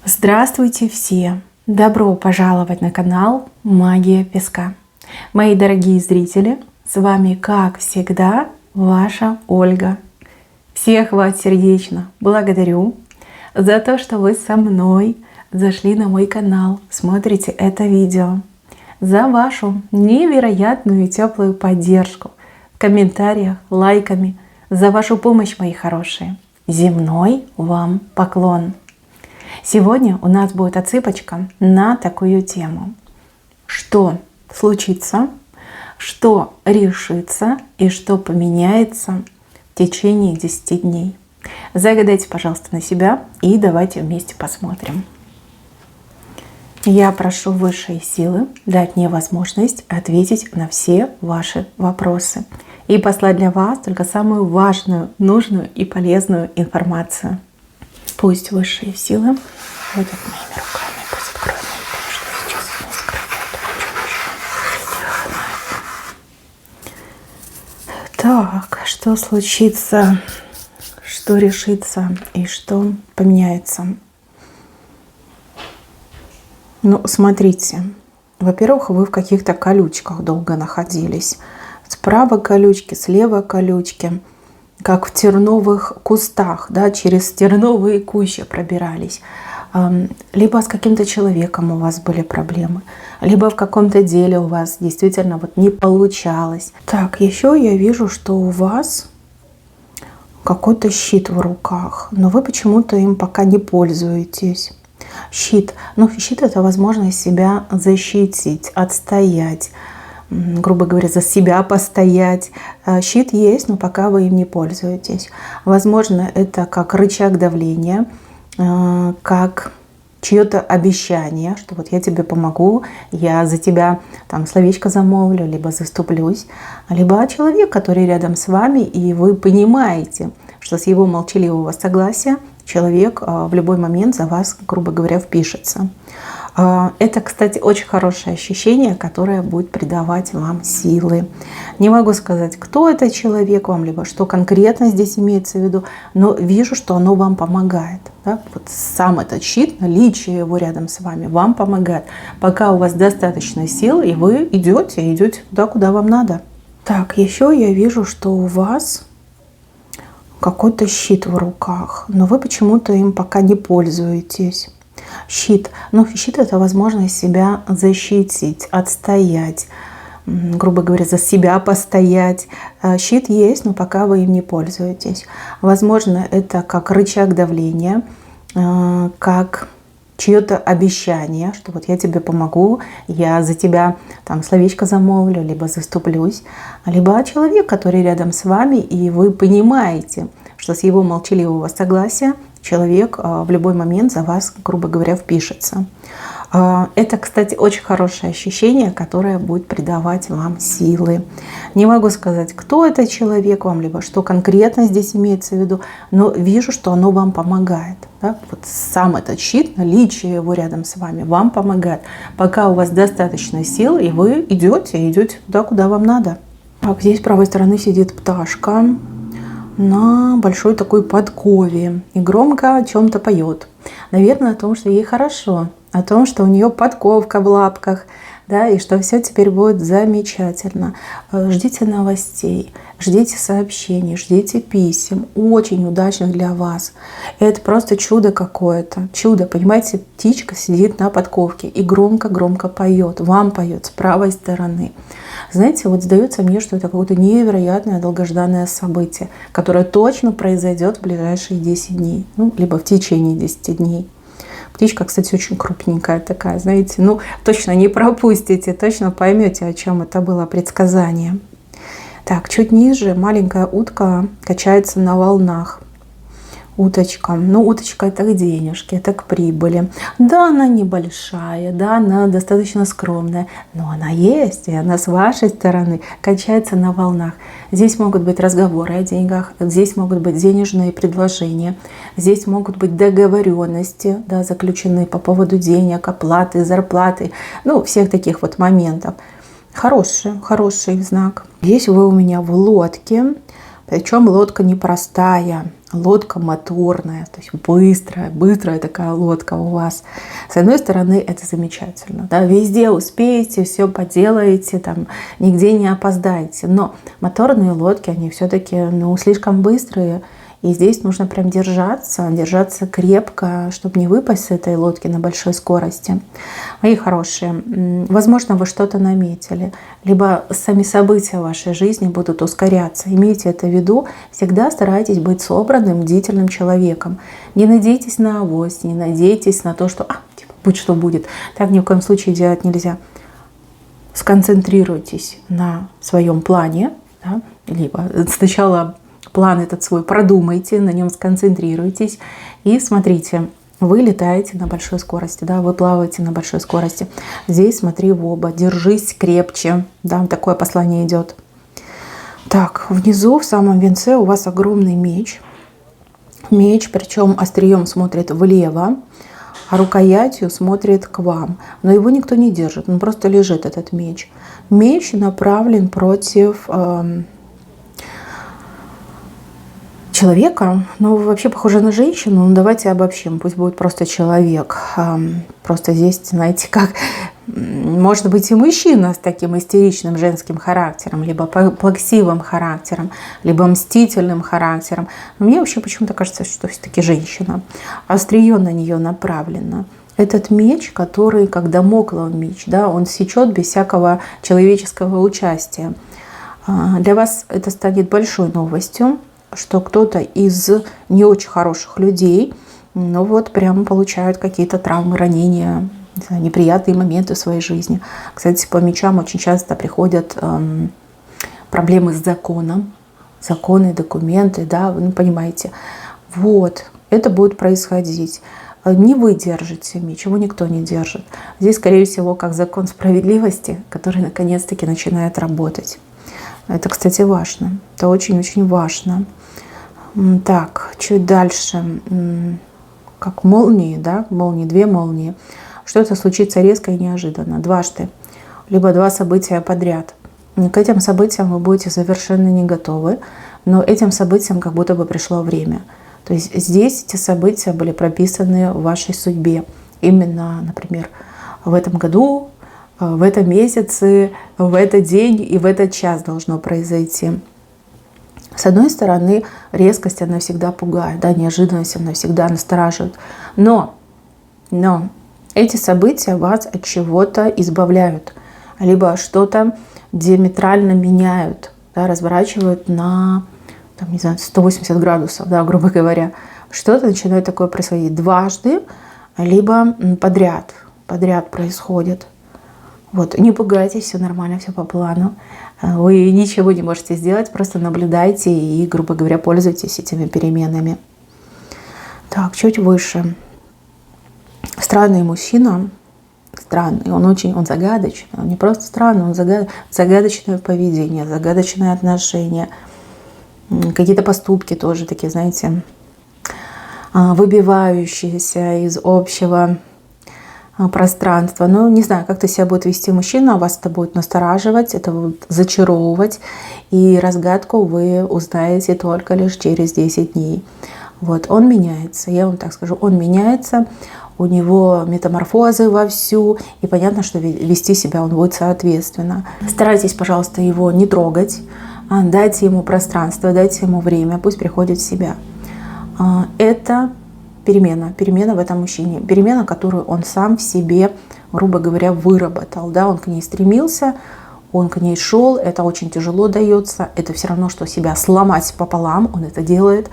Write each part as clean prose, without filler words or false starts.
Здравствуйте все! Добро пожаловать на канал Магия Песка. Мои дорогие зрители, с вами, как всегда, ваша Ольга. Всех вас сердечно благодарю за то, что вы со мной зашли на мой канал, смотрите это видео, за вашу невероятную и теплую поддержку в комментариях, лайками, за вашу помощь, мои хорошие. Земной вам поклон! Сегодня у нас будет отсыпочка на такую тему. Что случится, что решится и что поменяется в течение 10 дней. Загадайте, пожалуйста, на себя и давайте вместе посмотрим. Я прошу высшие силы дать мне возможность ответить на все ваши вопросы и послать для вас только самую важную, нужную и полезную информацию. Пусть высшие силы ходят моими руками, пусть откроют мои, потому что сейчас не скрывают. Так, что случится, что решится и что поменяется? Ну, смотрите, во-первых, вы в каких-то колючках долго находились. Справа колючки, слева колючки. Как в терновых кустах, да, через терновые кущи пробирались. Либо с каким-то человеком у вас были проблемы, либо в каком-то деле у вас действительно вот не получалось. Так, еще я вижу, что у вас какой-то щит в руках, но вы почему-то им пока не пользуетесь. Щит. Ну, щит — это возможность себя защитить, отстоять, грубо говоря, за себя постоять. Щит есть, но пока вы им не пользуетесь. Возможно, это как рычаг давления, как чье-то обещание, что вот я тебе помогу, я за тебя там словечко замолвлю, либо заступлюсь. Либо человек, который рядом с вами, и вы понимаете, что с его молчаливого согласия человек в любой момент за вас, грубо говоря, впишется. Это, кстати, очень хорошее ощущение, которое будет придавать вам силы. Не могу сказать, кто этот человек вам, либо что конкретно здесь имеется в виду, но вижу, что оно вам помогает. Да? Вот сам этот щит, наличие его рядом с вами вам помогает. Пока у вас достаточно сил, и вы идете туда, куда вам надо. Так, еще я вижу, что у вас какой-то щит в руках, но вы почему-то им пока не пользуетесь. Щит. Ну, щит — это возможность себя защитить, отстоять, грубо говоря, за себя постоять. Щит есть, но пока вы им не пользуетесь. Возможно, это как рычаг давления, как чье-то обещание, что вот я тебе помогу, я за тебя там словечко замолвлю, либо заступлюсь. Либо человек, который рядом с вами, и вы понимаете, что с его молчаливого согласия человек в любой момент за вас, грубо говоря, впишется. Это, кстати, очень хорошее ощущение, которое будет придавать вам силы. Не могу сказать, кто этот человек вам, либо что конкретно здесь имеется в виду, но вижу, что оно вам помогает. Да? Вот сам этот щит, наличие его рядом с вами вам помогает. Пока у вас достаточно сил, и вы идете туда, куда вам надо. Так, здесь с правой стороны сидит пташка на большой такой подкове и громко о чем-то поет. Наверное, о том, что ей хорошо, о том, что у нее подковка в лапках, да, и что все теперь будет замечательно. Ждите новостей, ждите сообщений, ждите писем. Очень удачно для вас. Это просто чудо какое-то. Чудо, понимаете, птичка сидит на подковке и громко-громко поет. Вам поет с правой стороны. Знаете, вот сдается мне, что это какое-то невероятное долгожданное событие, которое точно произойдет в ближайшие 10 дней. Ну, либо в течение 10 дней. Птичка, кстати, очень крупненькая такая, знаете, ну, точно не пропустите, точно поймете, о чем это было предсказание. Так, чуть ниже маленькая утка качается на волнах. Уточка. Ну, уточка — это к денежке, это к прибыли. Да, она небольшая, да, она достаточно скромная, но она есть, и она с вашей стороны качается на волнах. Здесь могут быть разговоры о деньгах, здесь могут быть денежные предложения, здесь могут быть договоренности, да, заключенные по поводу денег, оплаты, зарплаты, ну, всех таких вот моментов. Хороший знак. Здесь вы у меня в лодке, причем лодка непростая. лодка моторная, то есть быстрая такая лодка у вас. С одной стороны, это замечательно, да, везде успеете, все поделаете, там, нигде не опоздаете. Но моторные лодки, они все-таки, слишком быстрые, и здесь нужно прям держаться крепко, чтобы не выпасть с этой лодки на большой скорости. Мои хорошие, возможно, вы что-то наметили, либо сами события в вашей жизни будут ускоряться. Имейте это в виду, всегда старайтесь быть собранным, бдительным человеком. Не надейтесь на авось, не надейтесь на то, что будь что будет. Так ни в коем случае делать нельзя. Сконцентрируйтесь на своем плане, да? Либо сначала план этот свой продумайте, на нем сконцентрируйтесь и смотрите, вы летаете на большой скорости, да, вы плаваете на большой скорости. Здесь смотри в оба, держись крепче, да, такое послание идет. Так, внизу в самом венце у вас огромный меч. Меч, причем острием смотрит влево, а рукоятью смотрит к вам. Но его никто не держит, он просто лежит, этот меч. Меч направлен против человека, вообще похоже на женщину, давайте обобщим, пусть будет просто человек. Просто здесь, знаете, как может быть и мужчина с таким истеричным женским характером, либо плаксивым характером, либо мстительным характером. Но мне вообще почему-то кажется, что все-таки женщина. Острие на нее направлено. Этот меч, который, как дамоклов меч, да, он сечет без всякого человеческого участия. Для вас это станет большой новостью, что кто-то из не очень хороших людей, прямо получают какие-то травмы, ранения, неприятные моменты в своей жизни. Кстати, по мечам очень часто приходят проблемы с законом, законы, документы, да, вы понимаете. Это будет происходить. Не вы держите меч, его никто не держит. Здесь, скорее всего, как закон справедливости, который наконец-таки начинает работать. Это, кстати, важно. Это очень-очень важно. Так, чуть дальше. Как молнии, да? Две молнии. Что-то случится резко и неожиданно. Дважды. Либо два события подряд. К этим событиям вы будете совершенно не готовы, но этим событиям как будто бы пришло время. То есть здесь эти события были прописаны в вашей судьбе. Именно, например, в этом году, в этом месяце, в этот день и в этот час должно произойти. С одной стороны, резкость, она всегда пугает, да, неожиданность, она всегда настораживает. Но эти события вас от чего-то избавляют, либо что-то диаметрально меняют, да, разворачивают на 180 градусов, да, грубо говоря. Что-то начинает такое происходить дважды, либо подряд происходит. Не пугайтесь, все нормально, все по плану. Вы ничего не можете сделать, просто наблюдайте и, грубо говоря, пользуйтесь этими переменами. Так, чуть выше. Странный мужчина. Странный, он загадочный. Он не просто странный, он загадочное поведение, загадочные отношения. Какие-то поступки тоже такие, знаете, выбивающиеся из общего пространства. Не знаю, как-то себя будет вести мужчина, вас это будет настораживать, это будет зачаровывать, и разгадку вы узнаете только лишь через 10 дней. Он меняется, я вам так скажу, он меняется, у него метаморфозы вовсю, и понятно, что вести себя он будет соответственно. Старайтесь, пожалуйста, его не трогать, дайте ему пространство, дайте ему время, пусть приходит в себя. Это перемена в этом мужчине, перемена, которую он сам в себе, грубо говоря, выработал, да, он к ней стремился, он к ней шел, это очень тяжело дается, это все равно, что себя сломать пополам, он это делает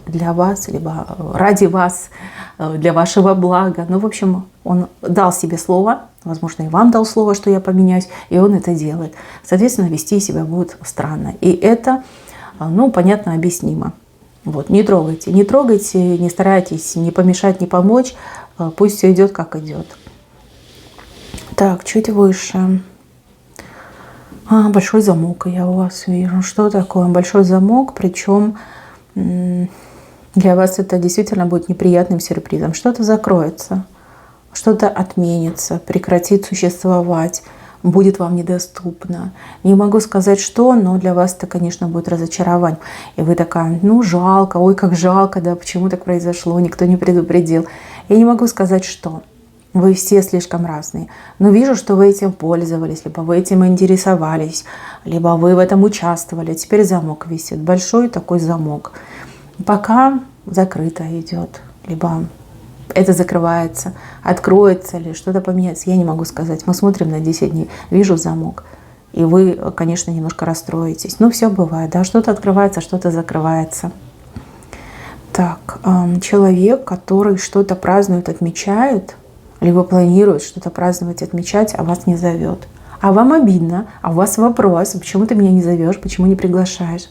для вас, либо ради вас, для вашего блага. В общем, он дал себе слово, возможно, и вам дал слово, что я поменяюсь, и он это делает. Соответственно, вести себя будет странно. И это, понятно, объяснимо. Не трогайте, не старайтесь не помешать, не помочь, пусть все идет, как идет. Так, чуть выше. Большой замок я у вас вижу. Что такое большой замок? Причем для вас это действительно будет неприятным сюрпризом. Что-то закроется, что-то отменится, прекратит существовать. будет вам недоступно. Не могу сказать, что, но для вас это, конечно, будет разочарование. И вы такая, ну, жалко, ой, как жалко, да, почему так произошло, никто не предупредил. Я не могу сказать, что. Вы все слишком разные. Но вижу, что вы этим пользовались, либо вы этим интересовались, либо вы в этом участвовали. Теперь замок висит, большой такой замок. Пока закрыто идет, либо это закрывается, откроется ли, что-то поменяется, я не могу сказать. Мы смотрим на 10 дней, вижу замок, и вы, конечно, немножко расстроитесь. Ну, все бывает, да, что-то открывается, что-то закрывается. Так, человек, который что-то празднует, отмечает, либо планирует что-то праздновать, отмечать, а вас не зовет. А вам обидно, а у вас вопрос, почему ты меня не зовешь, почему не приглашаешь.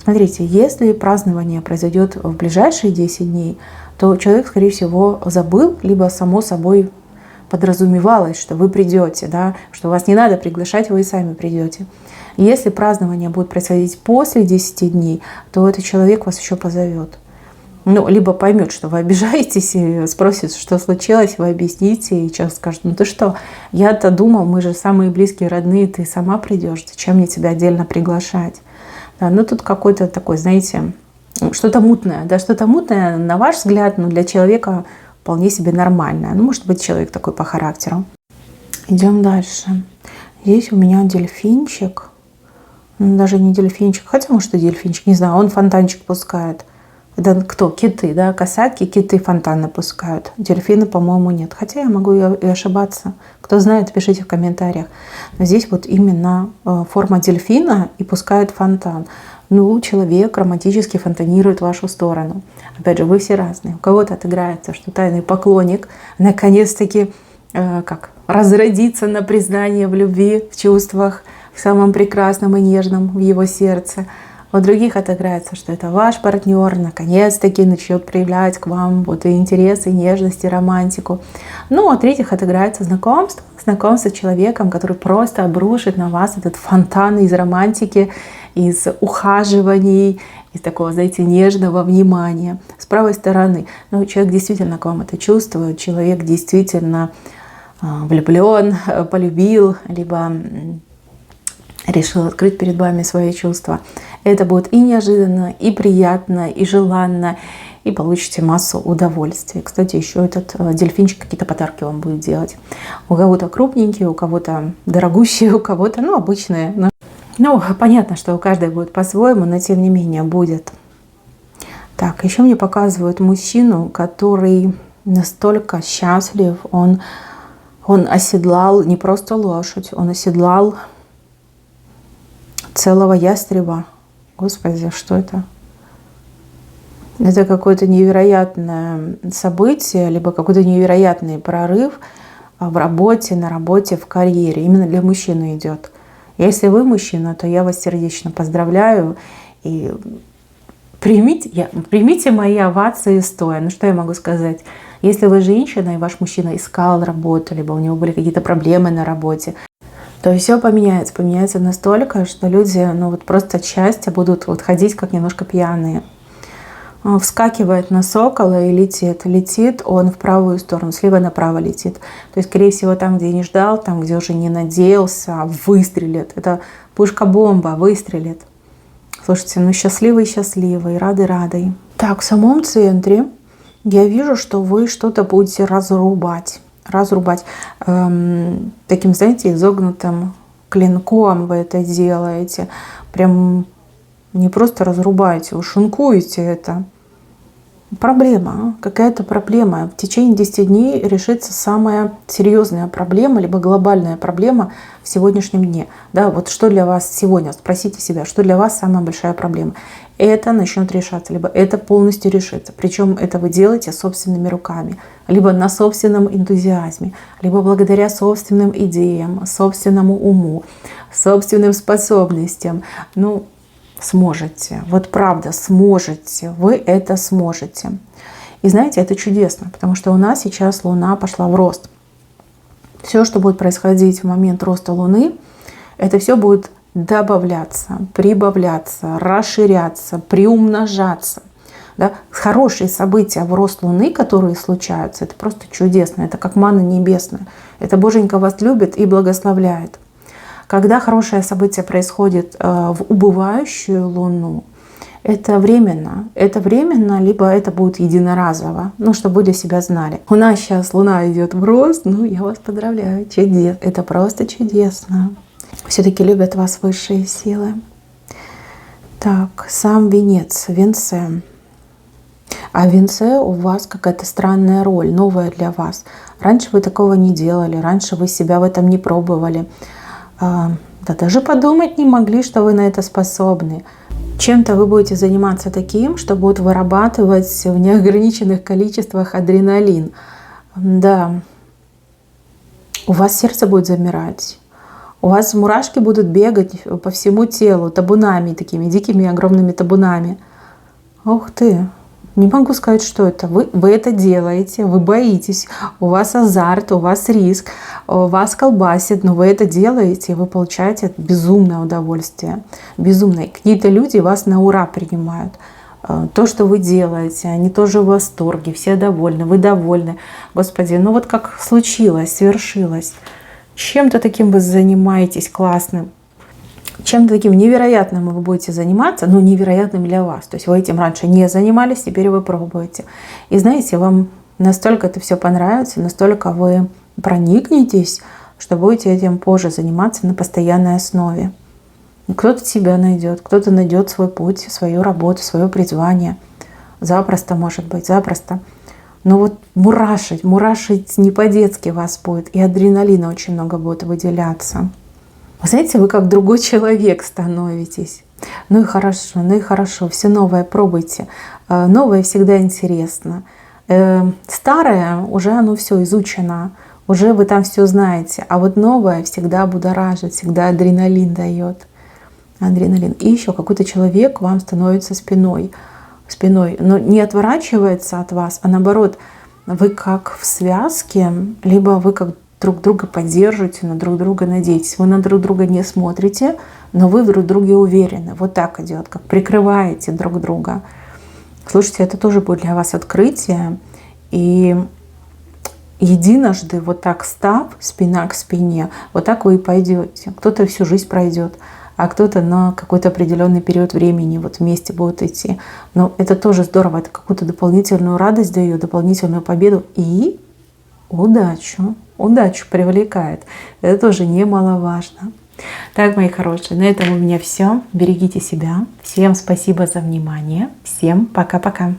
Смотрите, если празднование произойдет в ближайшие 10 дней, то человек, скорее всего, забыл, либо само собой подразумевалось, что вы придете, да, что вас не надо приглашать, вы и сами придете. Если празднование будет происходить после 10 дней, то этот человек вас еще позовет. Ну, либо поймет, что вы обижаетесь, и спросит, что случилось, вы объясните, и человек скажет, ну ты что, я-то думал, мы же самые близкие, родные, ты сама придешь, зачем мне тебя отдельно приглашать? Да, ну тут какой-то такой, знаете, что-то мутное, да, что-то мутное, на ваш взгляд, но для человека вполне себе нормальное. Ну, может быть, человек такой по характеру. Идем дальше. Здесь у меня дельфинчик, ну, даже не дельфинчик, хотя, может, и дельфинчик, не знаю, он фонтанчик пускает. Это кто? Киты, да, касатки, киты фонтаны пускают. Дельфины, по-моему, нет. Хотя я могу и ошибаться. Кто знает, пишите в комментариях. Но здесь вот именно форма дельфина и пускает фонтан. Ну, человек романтически фонтанирует в вашу сторону. Опять же, вы все разные. У кого-то отыграется, что тайный поклонник наконец-таки разродится на признание в любви, в чувствах, в самом прекрасном и нежном в его сердце. У других отыграется, что это ваш партнер наконец-таки начнет проявлять к вам вот и интерес, и нежность, и романтику. Ну, а третьих отыграется знакомство с человеком, который просто обрушит на вас этот фонтан из романтики, из ухаживаний, из такого, знаете, нежного внимания. С правой стороны, ну, человек действительно к вам это чувствует, человек действительно влюблен, полюбил, либо решил открыть перед вами свои чувства. Это будет и неожиданно, и приятно, и желанно, и получите массу удовольствия. Кстати, еще этот дельфинчик какие-то подарки вам будет делать. У кого-то крупненькие, у кого-то дорогущие, у кого-то, ну, обычные. Ну, понятно, что у каждой будет по-своему, но тем не менее будет. Так, еще мне показывают мужчину, который настолько счастлив, он оседлал не просто лошадь, он оседлал целого ястреба. Господи, что это? Это какое-то невероятное событие, либо какой-то невероятный прорыв в работе, на работе, в карьере. Именно для мужчины идет. Если вы мужчина, то я вас сердечно поздравляю. И примите мои овации стоя. Ну что я могу сказать? Если вы женщина, и ваш мужчина искал работу, либо у него были какие-то проблемы на работе, то все поменяется. Поменяется настолько, что люди, ну вот просто от счастья будут вот ходить как немножко пьяные. Вскакивает на сокола и летит. Летит он в правую сторону, слева направо летит. То есть, скорее всего, там, где не ждал, там, где уже не надеялся, выстрелит. Это пушка-бомба, выстрелит. Слушайте, ну счастливый, рады. Так, в самом центре я вижу, что вы что-то будете разрубать. Таким, знаете, изогнутым клинком вы это делаете. Прям не просто разрубаете, вы шинкуете это. Проблема, какая-то проблема. В течение 10 дней решится самая серьезная проблема, либо глобальная проблема в сегодняшнем дне. Да, вот что для вас сегодня? Спросите себя, что для вас самая большая проблема. Это начнет решаться, либо это полностью решится. Причем это вы делаете собственными руками, либо на собственном энтузиазме, либо благодаря собственным идеям, собственному уму, собственным способностям. Ну, сможете. Вот правда, сможете. Вы это сможете. И знаете, это чудесно, потому что у нас сейчас Луна пошла в рост. Все, что будет происходить в момент роста Луны, это все будет добавляться, прибавляться, расширяться, приумножаться. Да? Хорошие события в рост Луны, которые случаются, это просто чудесно. Это как манна небесная. Это Боженька вас любит и благословляет. Когда хорошее событие происходит в убывающую Луну, это временно. Это временно, либо это будет единоразово. Ну, чтобы вы для себя знали. У нас сейчас Луна идет в рост. Ну, я вас поздравляю. Чудес. Это просто чудесно. Все-таки любят вас высшие силы. Так, сам венец, венце. А в венце у вас какая-то странная роль, новая для вас. Раньше вы такого не делали. Раньше вы себя в этом не пробовали. Да даже подумать не могли, что вы на это способны. Чем-то вы будете заниматься таким, что будет вырабатывать в неограниченных количествах адреналин. Да, у вас сердце будет замирать. У вас мурашки будут бегать по всему телу табунами, такими дикими огромными табунами. Ух ты! Не могу сказать, что это. Вы это делаете, вы боитесь, у вас азарт, у вас риск, вас колбасит, но вы это делаете, и вы получаете безумное удовольствие. Безумное. Какие-то люди вас на ура принимают. То, что вы делаете, они тоже в восторге, все довольны, вы довольны. Господи, ну вот как случилось, свершилось. Чем-то таким вы занимаетесь классным. Чем-то таким невероятным вы будете заниматься, но невероятным для вас. То есть вы этим раньше не занимались, теперь вы пробуете. И знаете, вам настолько это все понравится, настолько вы проникнетесь, что будете этим позже заниматься на постоянной основе. И кто-то себя найдет, кто-то найдет свой путь, свою работу, свое призвание. Запросто, может быть, запросто. Но вот мурашить не по-детски вас будет, и адреналина очень много будет выделяться. Вы знаете, вы как другой человек становитесь. Ну и хорошо, все новое пробуйте. Новое всегда интересно. Старое уже оно все изучено, уже вы там все знаете. А вот новое всегда будоражит, всегда адреналин дает. Адреналин. И еще какой-то человек вам становится спиной. Но не отворачивается от вас, а наоборот, вы как в связке, либо вы как друг друга поддерживаете, на друг друга надеетесь. Вы на друг друга не смотрите, но вы в друг друге уверены. Вот так идет, как прикрываете друг друга. Слушайте, это тоже будет для вас открытие. И единожды вот так став, спина к спине, вот так вы и пойдете. Кто-то всю жизнь пройдет, а кто-то на какой-то определенный период времени вот вместе будут идти. Но это тоже здорово, это какую-то дополнительную радость дает, дополнительную победу и удачу. Удачу привлекает. Это тоже немаловажно. Так, мои хорошие, на этом у меня все. Берегите себя. Всем спасибо за внимание. Всем пока-пока.